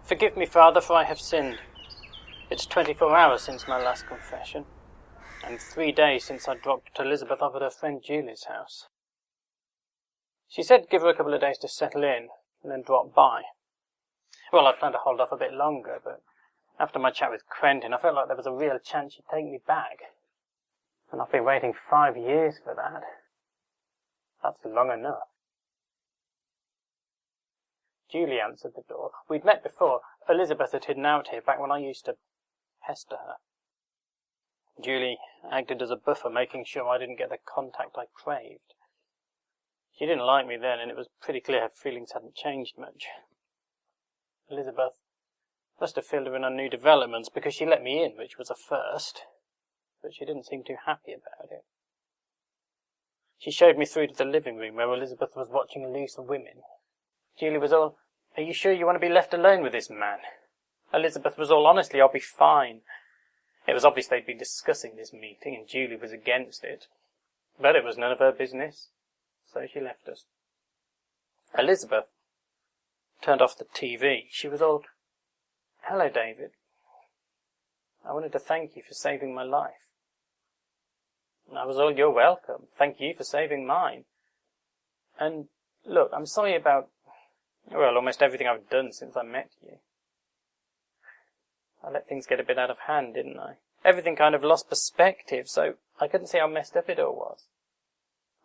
Forgive me, Father, for I have sinned. It's 24 hours since my last confession, and 3 days since I dropped Elizabeth off at her friend Julie's house. She said give her a couple of days to settle in, and then drop by. Well, I planned to hold off a bit longer, but after my chat with Quentin, I felt like there was a real chance she'd take me back. And I've been waiting 5 years for that. That's long enough. Julie answered the door. We'd met before. Elizabeth had hidden out here back when I used to pester her. Julie acted as a buffer, making sure I didn't get the contact I craved. She didn't like me then, and it was pretty clear her feelings hadn't changed much. Elizabeth must have filled her in on new developments because she let me in, which was a first, but she didn't seem too happy about it. She showed me through to the living room where Elizabeth was watching Loose Women. Julie was all, "Are you sure you want to be left alone with this man?" Elizabeth was all, "Honestly, I'll be fine." It was obvious they'd been discussing this meeting, and Julie was against it. But it was none of her business, so she left us. Elizabeth turned off the TV. She was all, "Hello, David. I wanted to thank you for saving my life." And I was all, "You're welcome. Thank you for saving mine. And look, I'm sorry about, well, almost everything I've done since I met you. I let things get a bit out of hand, didn't I? Everything kind of lost perspective, so I couldn't see how messed up it all was.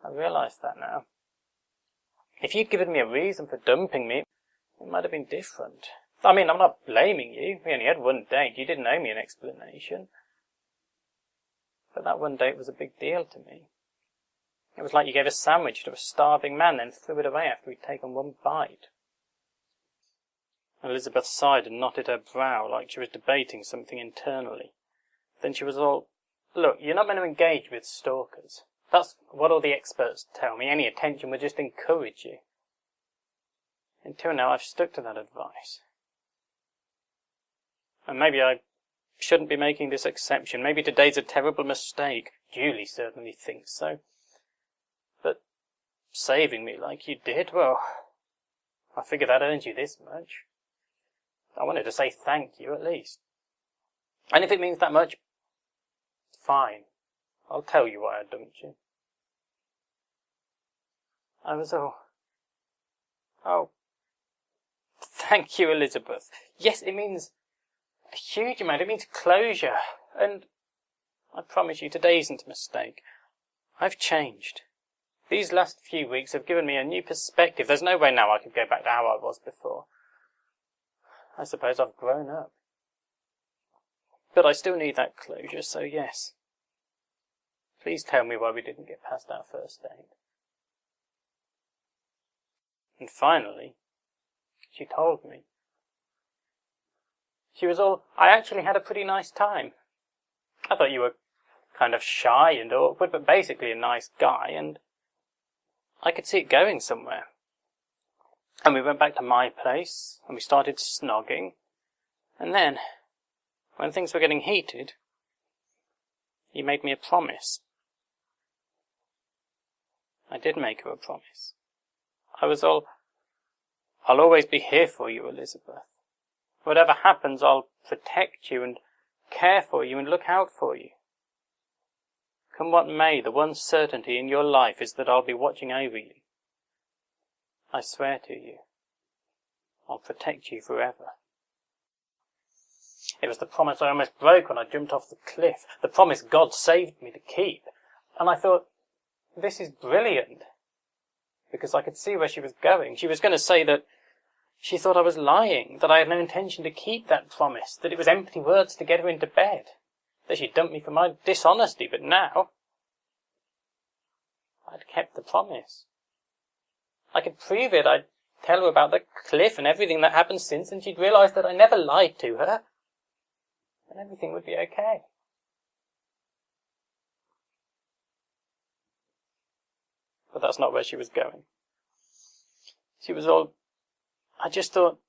I realise that now. If you'd given me a reason for dumping me, it might have been different. I mean, I'm not blaming you. We only had one date. You didn't owe me an explanation. But that one date was a big deal to me. It was like you gave a sandwich to a starving man, then threw it away after he'd taken one bite." Elizabeth sighed and knotted her brow like she was debating something internally. Then she was all, "Look, you're not meant to engage with stalkers. That's what all the experts tell me. Any attention would just encourage you. Until now, I've stuck to that advice. And maybe I shouldn't be making this exception. Maybe today's a terrible mistake. Julie certainly thinks so. But saving me like you did, well, I figure that earns you this much. I wanted to say thank you, at least. And if it means that much, fine. I'll tell you why I dumped you." I was all, "Oh, thank you, Elizabeth. Yes, it means a huge amount. It means closure. And I promise you, today isn't a mistake. I've changed. These last few weeks have given me a new perspective. There's no way now I could go back to how I was before. I suppose I've grown up. But I still need that closure, so yes. Please tell me why we didn't get past our first date." And finally, she told me. She was all, "I actually had a pretty nice time. I thought you were kind of shy and awkward, but basically a nice guy, and I could see it going somewhere. And we went back to my place, and we started snogging, and then, when things were getting heated, you made me a promise." I did make her a promise. I was all, "I'll always be here for you, Elizabeth. Whatever happens, I'll protect you and care for you and look out for you. Come what may, the one certainty in your life is that I'll be watching over you. I swear to you, I'll protect you forever." It was the promise I almost broke when I jumped off the cliff, the promise God saved me to keep. And I thought, this is brilliant, because I could see where she was going. She was going to say that she thought I was lying, that I had no intention to keep that promise, that it was empty words to get her into bed, that she'd dumped me for my dishonesty, but now I'd kept the promise. I could prove it. I'd tell her about the cliff and everything that happened since, and she'd realise that I never lied to her, and everything would be okay. But that's not where she was going. She was all, I just thought,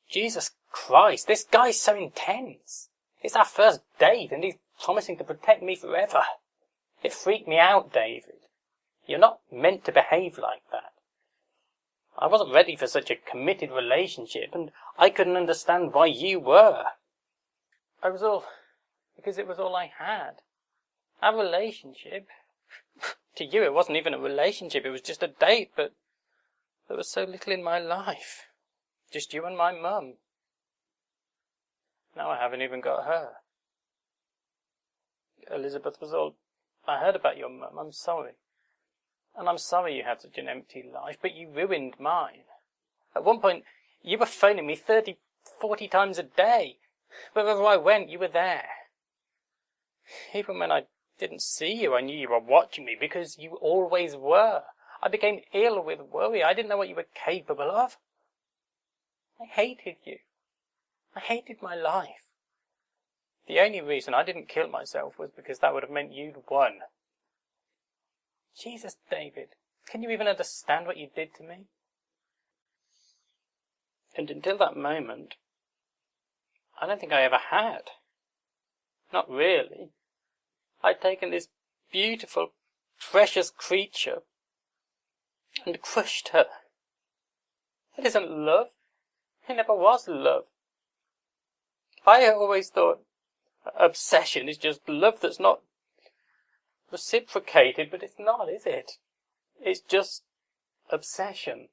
Jesus Christ, this guy's so intense. It's our first date, and he's promising to protect me forever. It freaked me out, David. You're not meant to behave like that. I wasn't ready for such a committed relationship, and I couldn't understand why you were. Because it was all I had. Our relationship. To you it wasn't even a relationship, it was just a date, but there was so little in my life. Just you and my mum. Now I haven't even got her. Elizabeth was all I heard about your mum. I'm sorry. And I'm sorry you had such an empty life, but you ruined mine. At one point, you were phoning me 30, 40 times a day. Wherever I went, you were there. Even when I didn't see you, I knew you were watching me, because you always were. I became ill with worry. I didn't know what you were capable of. I hated you. I hated my life. The only reason I didn't kill myself was because that would have meant you'd won. Jesus, David, can you even understand what you did to me? And until that moment, I don't think I ever had. Not really. I'd taken this beautiful, precious creature and crushed her. That isn't love. It never was love. I always thought obsession is just love that's not reciprocated, but it's not, is it? It's just obsession.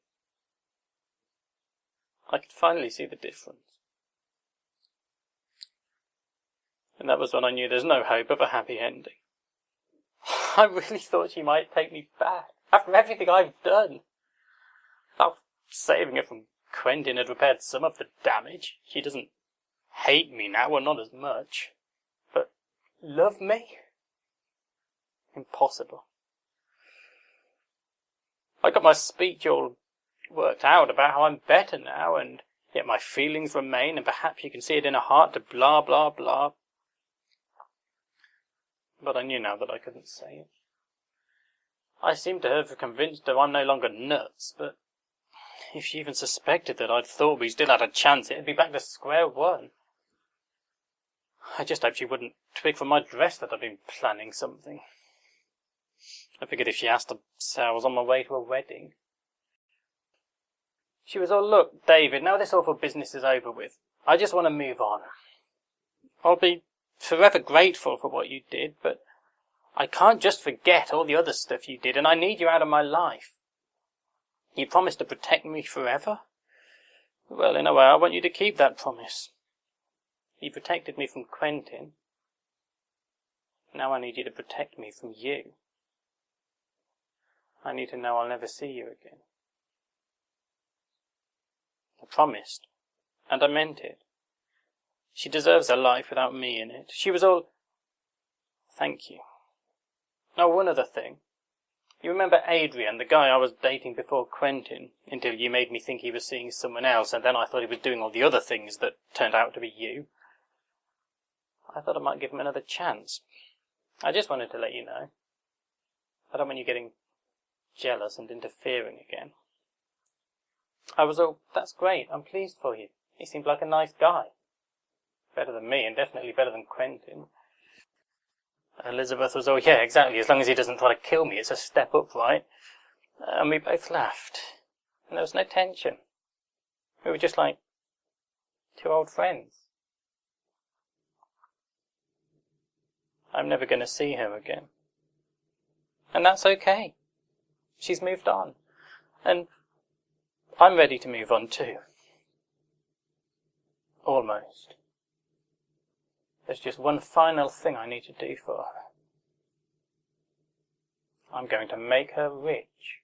I could finally see the difference. And that was when I knew there's no hope of a happy ending. I really thought she might take me back, after everything I've done. Now, saving her from Quentin had repaired some of the damage. She doesn't hate me now, well, not as much. But love me? Impossible. I got my speech all worked out about how I'm better now, and yet my feelings remain, and perhaps you can see it in her heart to blah, blah, blah. But I knew now that I couldn't say it. I seemed to have convinced her I'm no longer nuts, but if she even suspected that I'd thought we still had a chance, it'd be back to square one. I just hoped she wouldn't twig from my dress that I'd been planning something. I figured if she asked to say I was on my way to a wedding. She was all, look, David, now this awful business is over with. I just want to move on. I'll be forever grateful for what you did, but I can't just forget all the other stuff you did, and I need you out of my life. You promised to protect me forever? Well, in a way, I want you to keep that promise. You protected me from Quentin. Now I need you to protect me from you. I need to know I'll never see you again. I promised, and I meant it. She deserves a life without me in it. She was all... Thank you. Oh, one other thing. You remember Adrian, the guy I was dating before Quentin, until you made me think he was seeing someone else, and then I thought he was doing all the other things that turned out to be you. I thought I might give him another chance. I just wanted to let you know. I don't want you getting jealous and interfering again. I was all, that's great, I'm pleased for you. He seemed like a nice guy. Better than me, and definitely better than Quentin. Elizabeth was all, yeah, exactly, as long as he doesn't try to kill me, it's a step up, right? And we both laughed. And there was no tension. We were just like two old friends. I'm never going to see her again. And that's okay. She's moved on. And I'm ready to move on too. Almost. There's just one final thing I need to do for her. I'm going to make her rich.